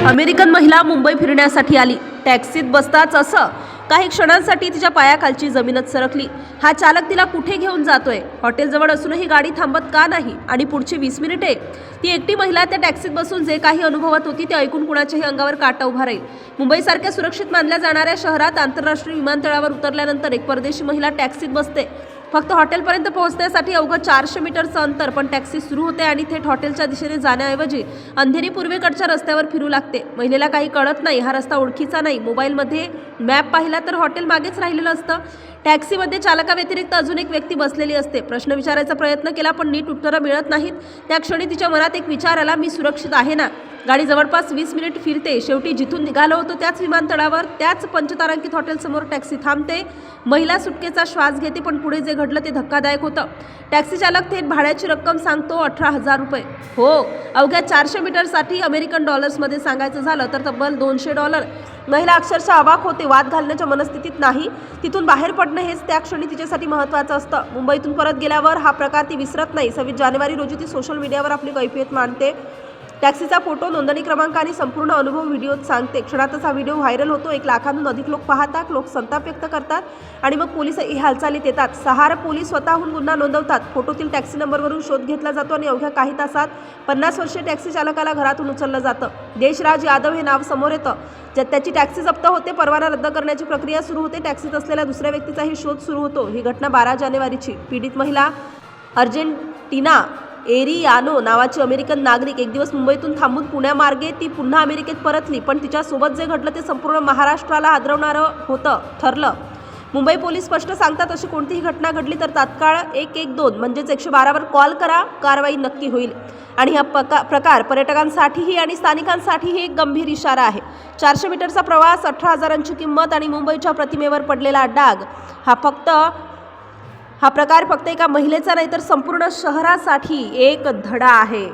American महिला मुंबई फिरण्यासाठी आली. टॅक्सीत बसताच असं काही क्षणांसाठी तिच्या पायाखालची जमीनच सरकली. हा चालक तिला कुठे घेऊन जातोय? हॉटेलजवळ असूनही गाडी थांबत का नाही? आणि पुढची 20 मिनिटे ती एकटी महिला त्या टॅक्सीत बसून जे काही अनुभवत होती ते ऐकून कुणाच्याही अंगावर काटा उभा राहील. मुंबईसारख्या सुरक्षित मानल्या जाणाऱ्या शहरात आंतरराष्ट्रीय विमानतळावर उतरल्यानंतर एक परदेशी महिला टॅक्सीत बसते. फक्त हॉटेलपर्यंत पोहोचण्यासाठी अवघं 400 मीटरचं अंतर, पण टॅक्सी सुरू होते आणि थेट हॉटेलच्या दिशेने जाण्याऐवजी अंधेरी पूर्वेकडच्या रस्त्यावर फिरू लागते. महिलेला काही कळत नाही, हा रस्ता ओळखीचा नाही. मोबाईलमध्ये मॅप पाहिला तर हॉटेल मागेच राहिलेलं असतं. टॅक्सीमध्ये चालकाव्यतिरिक्त अजून एक व्यक्ती बसलेली असते. प्रश्न विचारायचा प्रयत्न केला पण नीट उत्तरं मिळत नाहीत. त्या क्षणी तिच्या मनात एक विचार आला, मी सुरक्षित आहे ना? गाडी जवळपास 20 मिनिट फिरते. शेवटी जिथून निघालो होतो त्याच विमानतळावर, त्याच पंचतारांकित हॉटेलसमोर टॅक्सी थांबते. महिला सुटकेचा श्वास घेते, पण पुढे जे घडलं ते धक्कादायक होतं. टॅक्सी चालक थेट भाड्याची रक्कम सांगतो, 18,000 रुपये. हो, अवघ्या 400 मीटरसाठी अमेरिकन डॉलर्समध्ये सांगायचं झालं तर तब्बल $200. महिला अक्षरशः अवाक होते. वाद घालण्याच्या मनस्थितीत नाही. तिथून बाहेर पडणं हेच त्या क्षणी तिच्यासाठी महत्त्वाचं असतं. मुंबईतून परत गेल्यावर हा प्रकार ती विसरत नाही. 26 जानेवारी रोजी ती सोशल मीडियावर आपली कैफियत मांडते. टॅक्सीचा फोटो, नोंदणी क्रमांक आणि संपूर्ण अनुभव व्हिडिओत सांगते. क्षणातच हा व्हिडिओ व्हायरल होतो. 1 लाखांहून अधिक लोक पाहतात, लोक संताप व्यक्त करतात आणि मग पोलिसही हालचालीत येतात. 6 पोलीस स्वतःहून गुन्हा नोंदवतात. फोटोतील टॅक्सी नंबरवरून शोध घेतला जातो आणि अवघ्या काही तासात 50 वर्षीय टॅक्सी चालकाला घरातून उचललं जातं. देशराज यादव हे नाव समोर येतं. त्याची टॅक्सी जप्त होते. परवाना रद्द करण्याची प्रक्रिया सुरू होते. टॅक्सीत असलेल्या दुसऱ्या व्यक्तीचाही शोध सुरू होतो. ही घटना 12 जानेवारीची. पीडित महिला अर्जेंटिना एरियानो नावाची अमेरिकन नागरिक. एक दिवस मुंबईतून थांबून पुण्यामार्गे ती पुन्हा अमेरिकेत परतली. पण तिच्यासोबत जे घडलं ते संपूर्ण महाराष्ट्राला हादरवणारं ठरलं. मुंबई पोलीस स्पष्ट सांगतात, अशी कोणतीही घटना घडली तर तात्काळ 112 म्हणजेच 112वर कॉल करा, कारवाई नक्की होईल. आणि हा प्रकार पर्यटकांसाठीही आणि स्थानिकांसाठीही एक गंभीर इशारा आहे. 400 मीटरचा प्रवास, 18,000ची किंमत आणि मुंबईच्या प्रतिमेवर पडलेला डाग. हा प्रकार फक्त एका महिलेचा नाही तर संपूर्ण शहरासाठी एक धडा आहे.